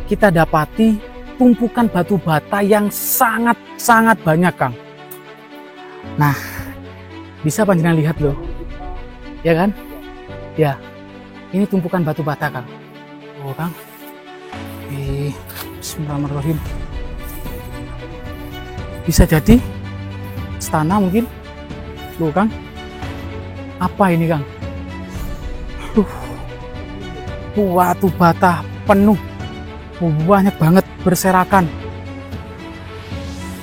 kita dapati tumpukan batu bata yang sangat banyak, Kang. Nah, bisa panjenengan lihat loh, ya kan? Ya, ini tumpukan batu bata, Kang. Oh, Kang. Bismillahirrahmanirrahim. Bisa jadi istana mungkin. Loh, Kang. Apa ini, Kang? Batu bata penuh. Banyak banget berserakan.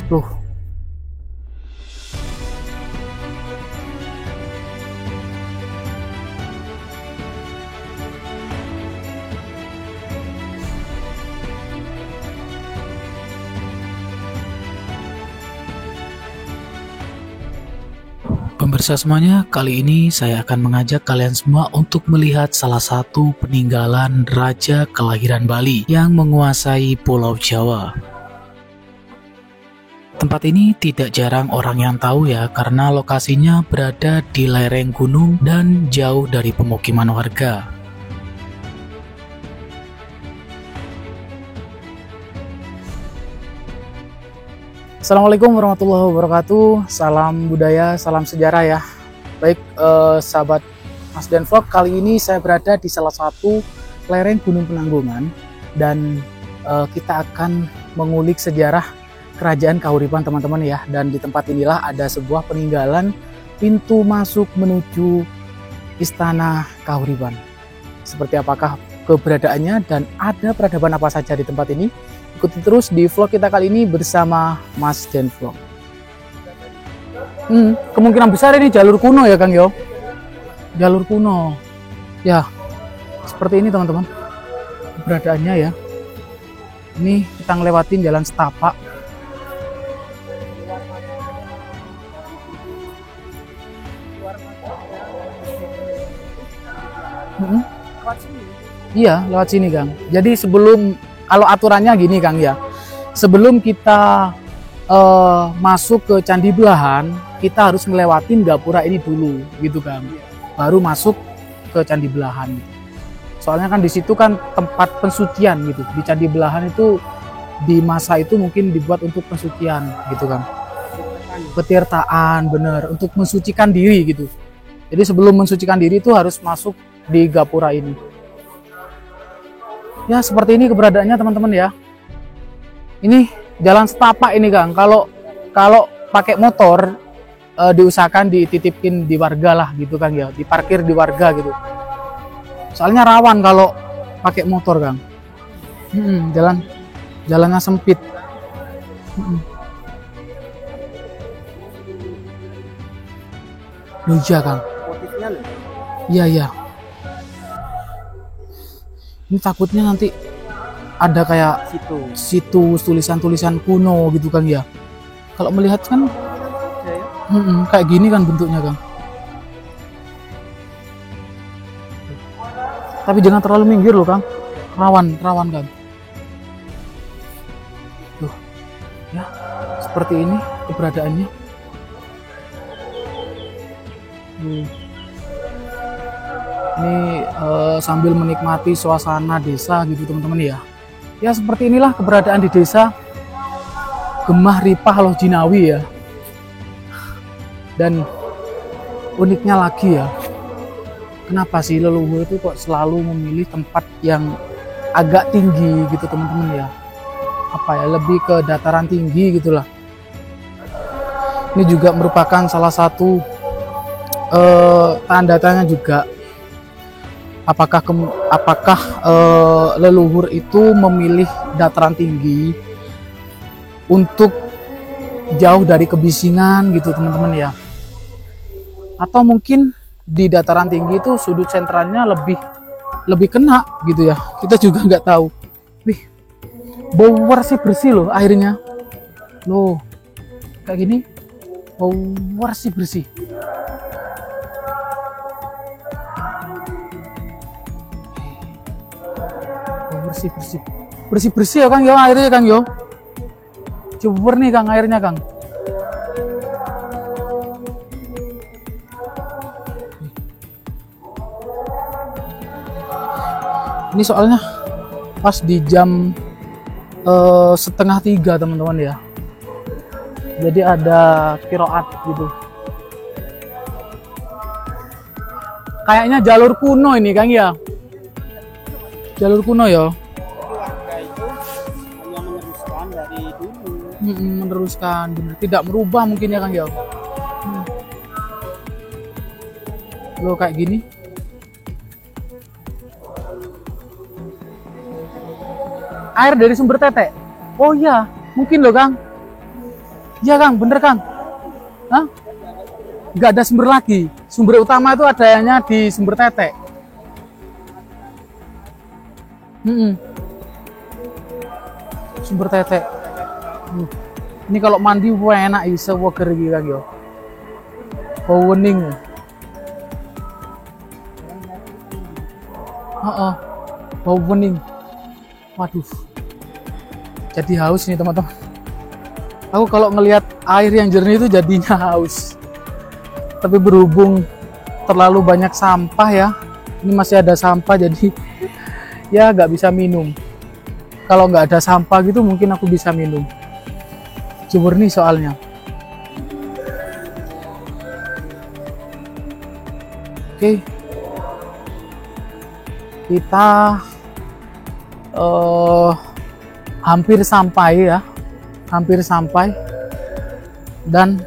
Loh. Pemirsa semuanya, kali ini saya akan mengajak kalian semua untuk melihat salah satu peninggalan raja kelahiran Bali yang menguasai Pulau Jawa. Tempat ini tidak jarang orang yang tahu ya, karena lokasinya berada di lereng gunung dan jauh dari pemukiman warga. Assalamualaikum warahmatullahi wabarakatuh. Salam budaya, salam sejarah ya. Baik, sahabat Mas Den Vlog, kali ini saya berada di salah satu lereng Gunung Penanggungan dan kita akan mengulik sejarah Kerajaan Kahuripan, teman-teman ya. Dan di tempat inilah ada sebuah peninggalan pintu masuk menuju Istana Kahuripan. Seperti apakah keberadaannya dan ada peradaban apa saja di tempat ini? Ikuti terus di vlog kita kali ini bersama Mas Den Vlog. Kemungkinan besar ini jalur kuno ya, Kang Yo. Jalur kuno. Ya, seperti ini teman-teman keberadaannya ya. Ini kita ngelewatin jalan setapak. Iya, lewat sini, Kang. Jadi kalau aturannya gini, Kang ya, sebelum kita masuk ke Candi Belahan, kita harus ngelewatin gapura ini dulu, gitu Kang. Baru masuk ke Candi Belahan. Soalnya kan di situ kan tempat pensucian gitu. Di Candi Belahan itu di masa itu mungkin dibuat untuk pensucian, gitu Kang. Petirtaan, bener, untuk mensucikan diri gitu. Jadi sebelum mensucikan diri itu harus masuk di gapura ini. Ya, seperti ini keberadaannya teman-teman ya. Ini jalan setapak ini, Kang. Kalau pakai motor diusahakan dititipin di warga lah gitu, Kang ya. Diparkir di warga gitu. Soalnya rawan kalau pakai motor, Kang. Jalannya sempit. Loh iya, Kang. Iya. Ini takutnya nanti ada kayak situs tulisan-tulisan kuno gitu, Kang ya. Kalau melihat kan kayak gini kan bentuknya, Kang. Tapi jangan terlalu minggir loh, Kang. Rawan Kang. Tuh. Ya, seperti ini keberadaannya. Ini sambil menikmati suasana desa gitu teman-teman ya. Ya seperti inilah keberadaan di desa Gemah Ripah Loh Jinawi ya. Dan uniknya lagi ya, kenapa sih leluhur itu kok selalu memilih tempat yang agak tinggi gitu teman-teman ya. Apa ya, lebih ke dataran tinggi gitulah. Ini juga merupakan salah satu tanda-tanya juga. Apakah leluhur itu memilih dataran tinggi untuk jauh dari kebisingan gitu teman-teman ya, atau mungkin di dataran tinggi itu sudut sentralnya lebih kena gitu ya, kita juga nggak tahu. Wih, bau bersih loh airnya loh, kayak gini bau bersih. Bersih ya, Kang yo, airnya, Kang yo. Cuber nih, Kang, airnya, Kang. Ini soalnya pas di jam setengah 3 teman-teman ya. Jadi ada kiroat gitu. Kayaknya jalur kuno ini Kang ya. Jalur kuno ya. Warga itu hanya meneruskan dari dulu. Meneruskan, tidak merubah mungkin ya Kang ya. Loh kayak gini. Air dari sumber tetek. Oh iya, mungkin loh Kang. Iya Kang, bener Kang. Hah? Nggak ada sumber lagi. Sumber utama itu adanya di sumber tetek. Sumber tetek. Ini kalau mandi enak bisa wager iki Kang yo. Wening. Heeh. Bau wening. Waduh. Jadi haus nih teman-teman. Aku kalau ngelihat air yang jernih itu jadinya haus. Tapi berhubung terlalu banyak sampah ya. Ini masih ada sampah jadi ya nggak bisa minum. Kalau nggak ada sampah gitu mungkin aku bisa minum. Jernih soalnya. Oke. Kita hampir sampai ya. Hampir sampai. Dan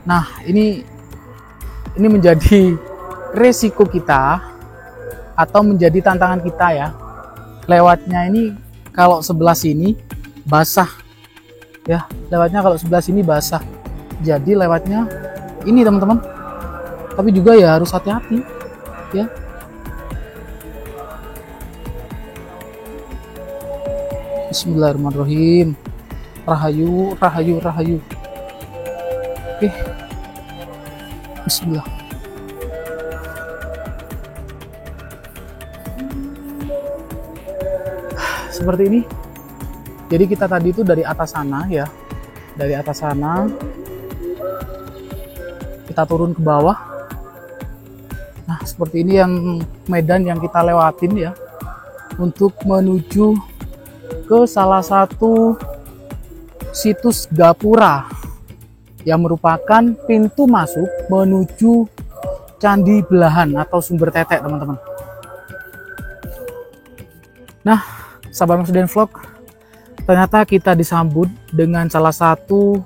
nah, ini menjadi resiko kita atau menjadi tantangan kita ya. Lewatnya ini kalau sebelah sini basah ya, lewatnya kalau sebelah sini basah. Jadi lewatnya ini teman-teman. Tapi juga ya harus hati-hati ya. Bismillahirrahmanirrahim. Rahayu, rahayu, rahayu. Oke. Bismillah. Seperti ini. Jadi kita tadi itu dari atas sana ya. Dari atas sana kita turun ke bawah. Nah, seperti ini yang medan yang kita lewatin ya. Untuk menuju ke salah satu situs gapura yang merupakan pintu masuk menuju Candi Belahan atau sumber tetek teman-teman. Nah, sahabat Mas Den Vlog, ternyata kita disambut dengan salah satu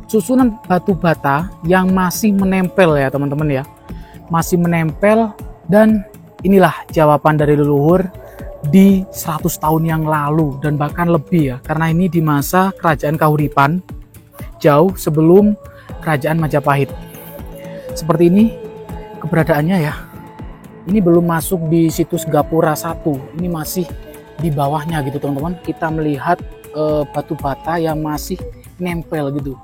susunan batu bata yang masih menempel ya teman-teman ya. Masih menempel, dan inilah jawaban dari leluhur di 100 tahun yang lalu dan bahkan lebih ya, karena ini di masa kerajaan Kahuripan jauh sebelum kerajaan Majapahit. Seperti ini keberadaannya ya. Ini belum masuk di situs Gapura 1, ini masih di bawahnya gitu teman-teman. Kita melihat batu bata yang masih nempel gitu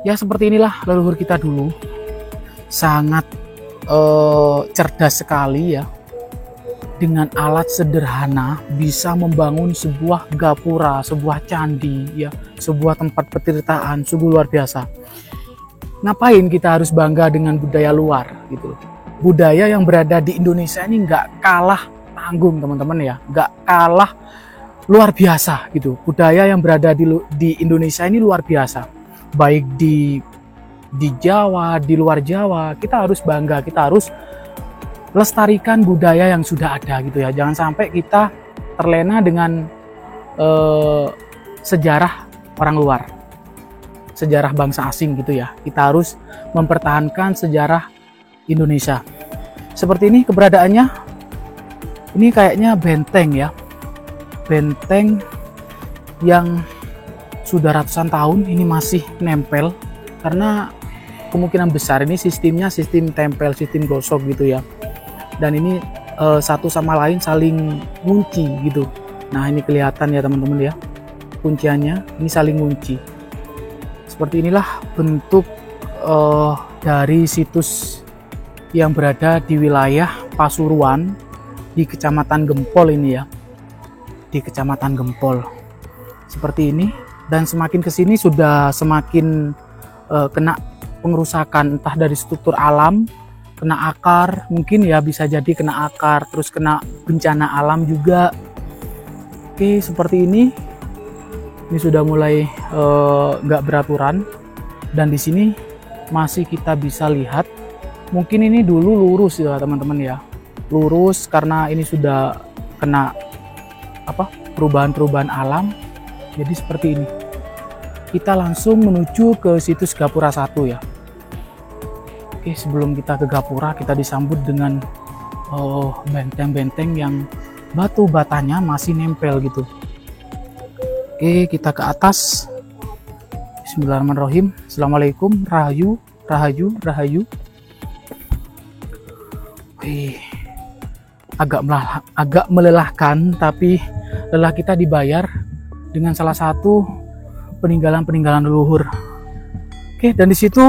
ya. Seperti inilah leluhur kita dulu, sangat cerdas sekali ya. Dengan alat sederhana bisa membangun sebuah gapura, sebuah candi ya, sebuah tempat petirtaan. Sungguh luar biasa. Ngapain kita harus bangga dengan budaya luar gitu. Budaya yang berada di Indonesia ini nggak kalah tanggung teman-teman ya, nggak kalah luar biasa gitu. Budaya yang berada di Indonesia ini luar biasa. Baik di Jawa, di luar Jawa, kita harus bangga, kita harus lestarikan budaya yang sudah ada gitu ya. Jangan sampai kita terlena dengan sejarah orang luar, sejarah bangsa asing gitu ya. Kita harus mempertahankan sejarah Indonesia. Seperti ini keberadaannya. Ini kayaknya benteng ya, benteng yang sudah ratusan tahun ini masih nempel, karena kemungkinan besar ini sistemnya sistem tempel, sistem gosok gitu ya. Dan ini satu sama lain saling ngunci gitu. Nah, ini kelihatan ya teman-teman ya, kunciannya ini saling ngunci. Seperti inilah bentuk dari situs yang berada di wilayah Pasuruan di Kecamatan Gempol ini ya, di Kecamatan Gempol seperti ini. Dan semakin kesini sudah semakin kena pengerusakan, entah dari struktur alam, kena akar, mungkin ya bisa jadi kena akar, terus kena bencana alam juga. Oke, seperti ini. Ini sudah mulai nggak beraturan, dan di sini masih kita bisa lihat. Mungkin ini dulu lurus ya teman-teman ya, lurus karena ini sudah kena perubahan-perubahan alam. Jadi seperti ini. Kita langsung menuju ke situs Gapura 1 ya. Oke, sebelum kita ke Gapura, kita disambut dengan benteng-benteng yang batu batanya masih nempel gitu. Oke, kita ke atas. Bismillahirrahmanirrahim. Assalamualaikum, rahayu, rahayu, rahayu. Oke, agak melelahkan, tapi lelah kita dibayar dengan salah satu peninggalan leluhur. Oke, dan di situ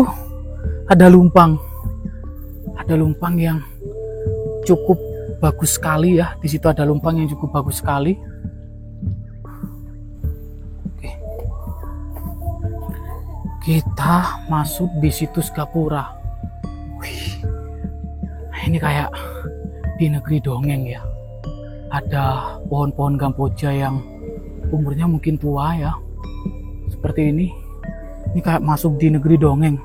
ada lumpang yang cukup bagus sekali ya. Di situ ada lumpang yang cukup bagus sekali. Oke. Kita masuk di situs Gapura. Wih. Ini kayak di negeri dongeng ya. Ada pohon-pohon Kamboja yang umurnya mungkin tua ya. Seperti ini. Ini kayak masuk di negeri dongeng.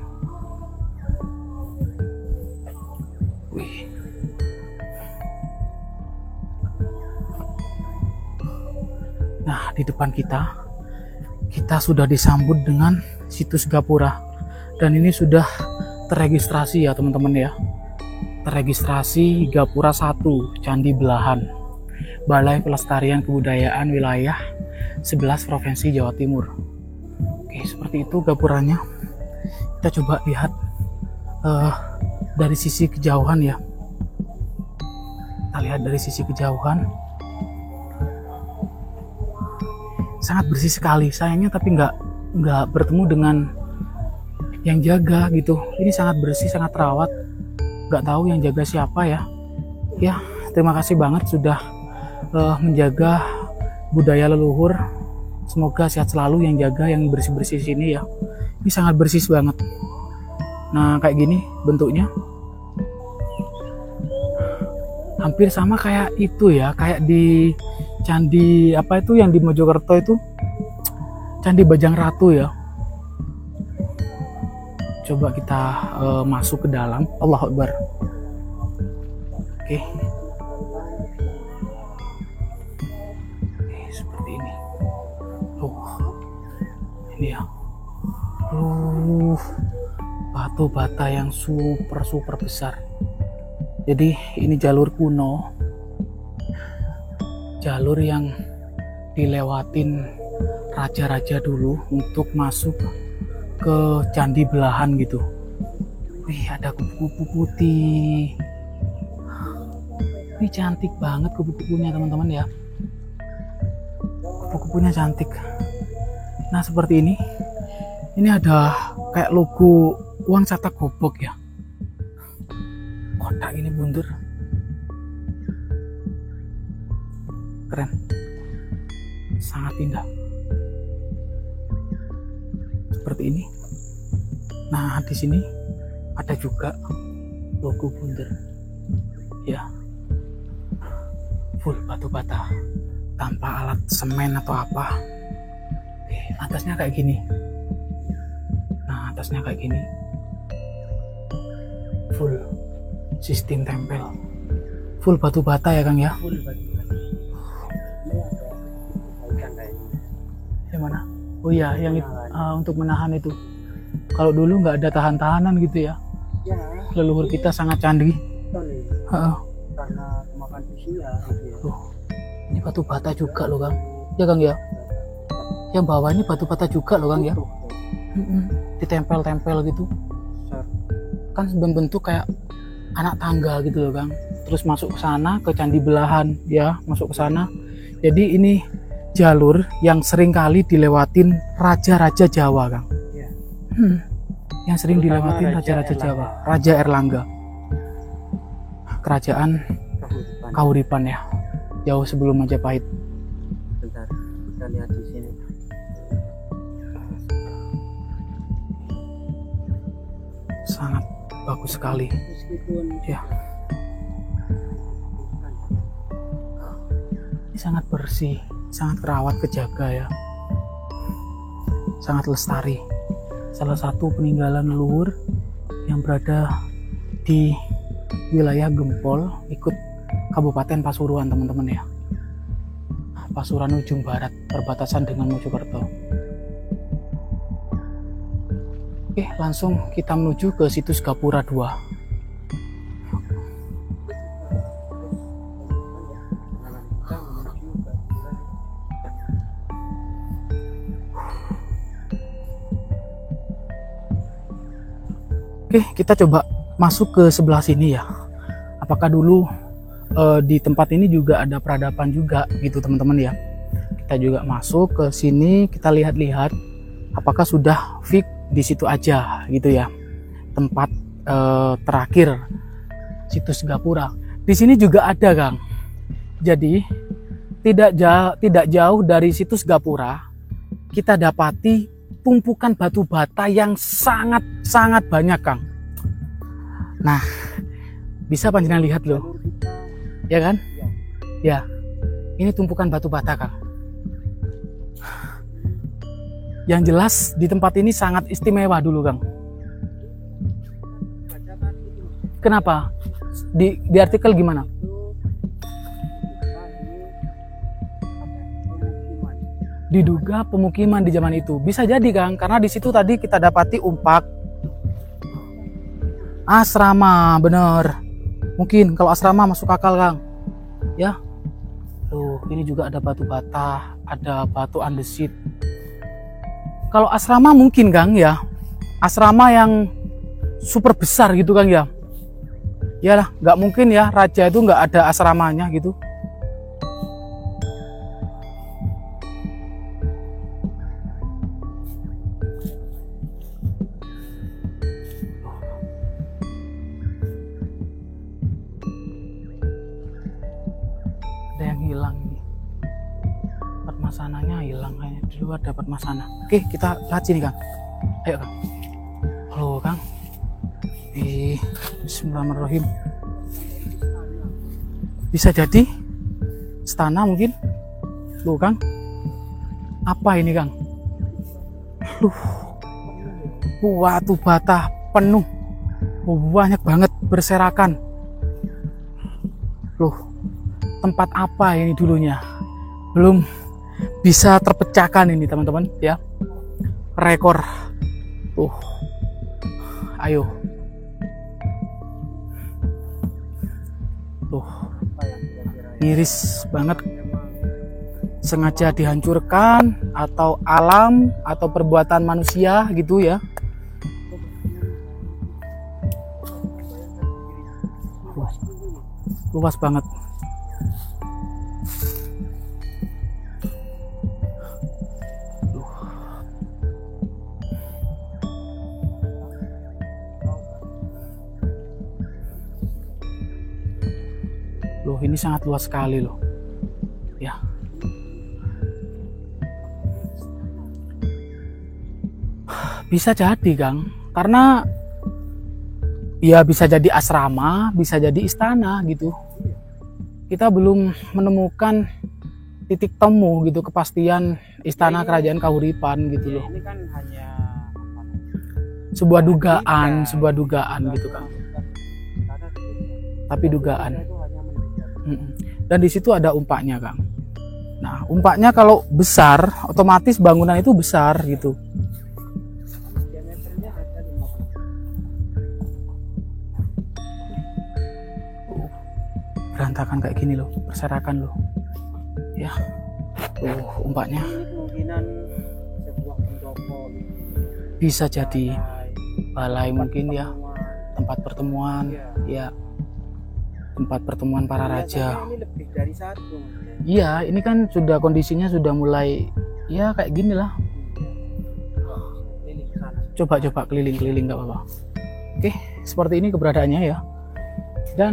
Nah, di depan kita sudah disambut dengan situs Gapura, dan ini sudah terregistrasi ya teman-teman ya. Terregistrasi Gapura 1 Candi Belahan, Balai Pelestarian Kebudayaan Wilayah 11 Provinsi Jawa Timur. Oke, seperti itu gapuranya. Kita coba lihat dari sisi kejauhan ya. Kita lihat dari sisi kejauhan. Sangat bersih sekali, sayangnya tapi nggak bertemu dengan yang jaga gitu. Ini sangat bersih, sangat terawat. Nggak tahu yang jaga siapa ya. Ya, terima kasih banget sudah menjaga budaya leluhur. Semoga sehat selalu yang jaga, yang bersih-bersih sini ya. Ini sangat bersih banget. Nah, kayak gini bentuknya. Hampir sama kayak itu ya, kayak di candi apa itu yang di Mojokerto itu, Candi Bajang Ratu ya. Coba kita masuk ke dalam. Allahu Akbar. Oke. Seperti ini. Ini ya. Batu bata yang super besar. Jadi ini jalur kuno, jalur yang dilewatin raja-raja dulu untuk masuk ke Candi Belahan gitu. Wih, ada kupu-kupu putih. Ini cantik banget kupu-kupunya teman-teman ya. Kupu-kupunya cantik. Nah, seperti ini. Ini ada kayak logo uang cetak gobok ya. Kotak ini bundur. Keren. Sangat indah. Seperti ini. Nah, di sini ada juga logo bunder. Ya. Full batu bata. Tanpa alat semen atau apa. Oke, atasnya kayak gini. Nah, atasnya kayak gini. Full sistem tempel. Full batu bata ya Kang ya? Full batu bata. Yang mana? Oh iya, yang untuk menahan itu. Kalau dulu nggak ada tahan-tahanan gitu ya? Ya. Leluhur kita sangat canggih. Karena kemakan usia gitu ya. Ini batu bata juga loh Kang. Ya Kang ya? Yang bawah ini batu bata juga loh Kang ya? Ditempel-tempel gitu. Kan bentuk kayak anak tangga gitu loh Kang. Terus masuk ke sana ke Candi Belahan ya, masuk ke sana. Jadi ini jalur yang sering kali dilewatin raja-raja Jawa Kang. Ya. Yang sering dilewatin raja-raja Jawa, Raja Erlangga. Kerajaan Kahuripan ya. Jauh sebelum Majapahit. Bentar, kita lihat di sini. Sangat bagus sekali. Meskipun Ya. Ini sangat bersih, sangat terawat, kejaga ya, sangat lestari. Salah satu peninggalan leluhur yang berada di wilayah Gempol, ikut Kabupaten Pasuruan teman-teman ya, Pasuruan ujung barat, perbatasan dengan Mojokerto. Oke, langsung kita menuju ke situs Gapura 2. Oke, kita coba masuk ke sebelah sini ya. Apakah dulu di tempat ini juga ada peradaban juga gitu teman-teman ya. Kita juga masuk ke sini, kita lihat-lihat apakah sudah fix di situ aja gitu ya. Tempat terakhir situs Gapura. Di sini juga ada, Kang. Jadi tidak jauh dari situs Gapura kita dapati tumpukan batu bata yang sangat banyak, Kang. Nah, bisa panjenengan lihat loh, ya kan? Ya, ini tumpukan batu bata, Kang. Yang jelas di tempat ini sangat istimewa dulu, Kang. Kenapa? Di artikel gimana? Diduga pemukiman di zaman itu. Bisa jadi, Kang, karena di situ tadi kita dapati umpak asrama, bener. Mungkin kalau asrama masuk akal, Kang. Ya. Tuh, ini juga ada batu bata, ada batu andesit. Kalau asrama mungkin, Kang, ya. Asrama yang super besar gitu, Kang, ya. Yalah, nggak mungkin ya raja itu nggak ada asramanya gitu. Masananya hilang, kayaknya di luar dapat masana. Oke, kita lihat sini, Kang. Ayo, Kang. Halo, Kang. Bismillahirrahmanirrahim. Bisa jadi istana mungkin. Loh, Kang. Apa ini, Kang? Batu bata penuh. Banyak banget berserakan. Loh, tempat apa ini dulunya? Belum bisa terpecahkan ini teman-teman ya, rekor. Ayo miris banget, sengaja dihancurkan atau alam atau perbuatan manusia gitu ya. Luas banget. Loh, ini sangat luas sekali loh. Ya. Bisa jadi, Kang. Karena ya bisa jadi asrama, bisa jadi istana gitu. Kita belum menemukan titik temu gitu, kepastian istana kerajaan Kahuripan gitu loh. Ini kan hanya sebuah dugaan gitu, Kang. Tapi dugaan. Dan di situ ada umpaknya, Kang. Nah, umpaknya kalau besar, otomatis bangunan itu besar gitu. Berantakan kayak gini loh, berserakan loh. Ya, umpaknya. Kemungkinan sebuah pendopo. Bisa jadi balai mungkin ya, tempat pertemuan, ya. Tempat pertemuan para raja. Ini lebih dari satu. Iya, ini kan sudah kondisinya sudah mulai ya kayak gini lah. Coba keliling nggak apa-apa. Oke, seperti ini keberadaannya ya. Dan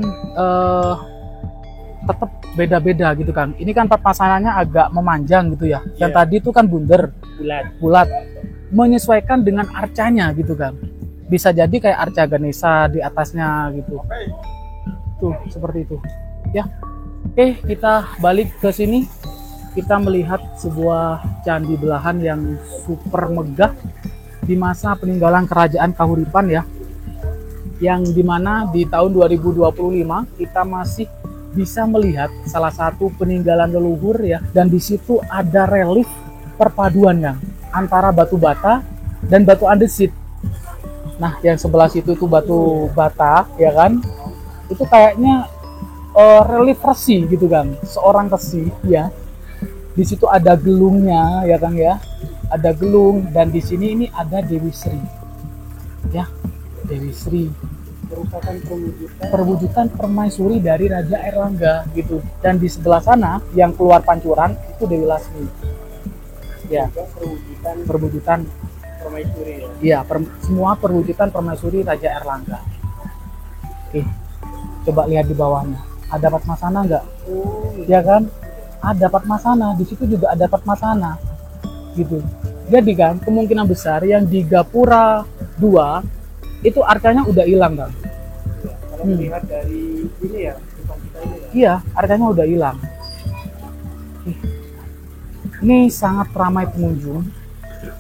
tetap beda-beda gitu, Kang. Ini kan pasangannya agak memanjang gitu ya. Yang tadi itu kan bunder, bulat. Menyesuaikan dengan arcanya gitu, Kang. Bisa jadi kayak arca Ganesha di atasnya gitu. Tuh, seperti itu. Ya. Oke, kita balik ke sini. kita melihat sebuah candi belahan yang super megah di masa peninggalan kerajaan Kahuripan ya, yang dimana di tahun 2025 kita masih bisa melihat salah satu peninggalan leluhur ya, dan di situ ada relief perpaduan yang antara batu bata dan batu andesit. Nah, yang sebelah situ tuh batu bata ya kan, itu kayaknya relief resi gitu kan, seorang resi ya. Di situ ada gelungnya ya kan ya, ada gelung, dan di sini ini ada Dewi Sri ya, Dewi Sri merupakan perwujudan permaisuri dari Raja Airlangga gitu. Dan di sebelah sana yang keluar pancuran itu Dewi Lasmi ya, perwujudan permaisuri ya. iya, semua perwujudan permaisuri Raja Airlangga. Oke, coba lihat di bawahnya, ada Padmasana nggak? Ya kan, ada Padmasana, di situ juga ada Padmasana gitu. Jadi kan kemungkinan besar yang di Gapura 2 itu arkanya udah hilang kan? Kalau melihat dari ini ya, depan kita ini ya. Iya, arkanya udah hilang. Ini sangat ramai pengunjung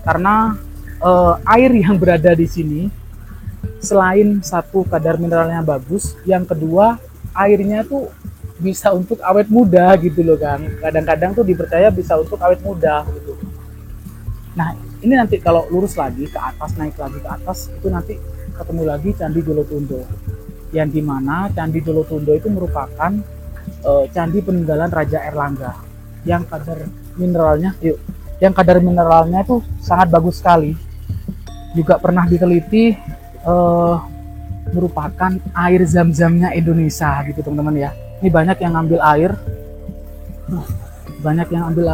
karena air yang berada di sini selain satu kadar mineralnya bagus, yang kedua airnya tuh bisa untuk awet muda gitu loh kan. Kadang-kadang tuh dipercaya bisa untuk awet muda gitu. Nah, ini nanti kalau lurus lagi ke atas, naik lagi ke atas, itu nanti ketemu lagi Candi Jolotundo. Yang dimana Candi Jolotundo itu merupakan candi peninggalan Raja Airlangga yang kadar mineralnya, itu sangat bagus sekali. Juga pernah diteliti merupakan air zam-zamnya Indonesia gitu teman-teman ya. Ini banyak yang ngambil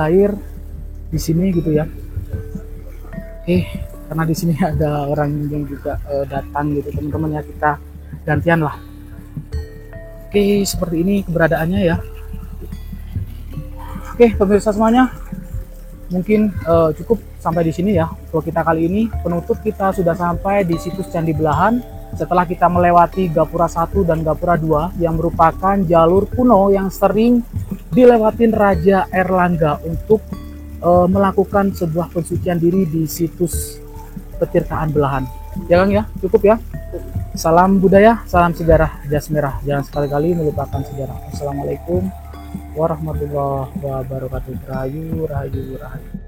air, di sini gitu ya. Karena di sini ada orang yang juga datang gitu teman-teman ya, kita gantian lah. Seperti ini keberadaannya ya. Pemirsa semuanya, mungkin cukup sampai di sini ya untuk kita kali ini. Penutup kita sudah sampai di situs Candi Belahan setelah kita melewati Gapura 1 dan Gapura 2 yang merupakan jalur kuno yang sering dilewatin Raja Airlangga untuk melakukan sebuah pensucian diri di situs Petirtaan Belahan. Ya Kang ya, cukup ya. Salam budaya, salam sejarah jas merah. Jangan sekali-kali melupakan sejarah. Assalamualaikum warahmatullahi wabarakatuh. Rahayu, rahayu, rahayu.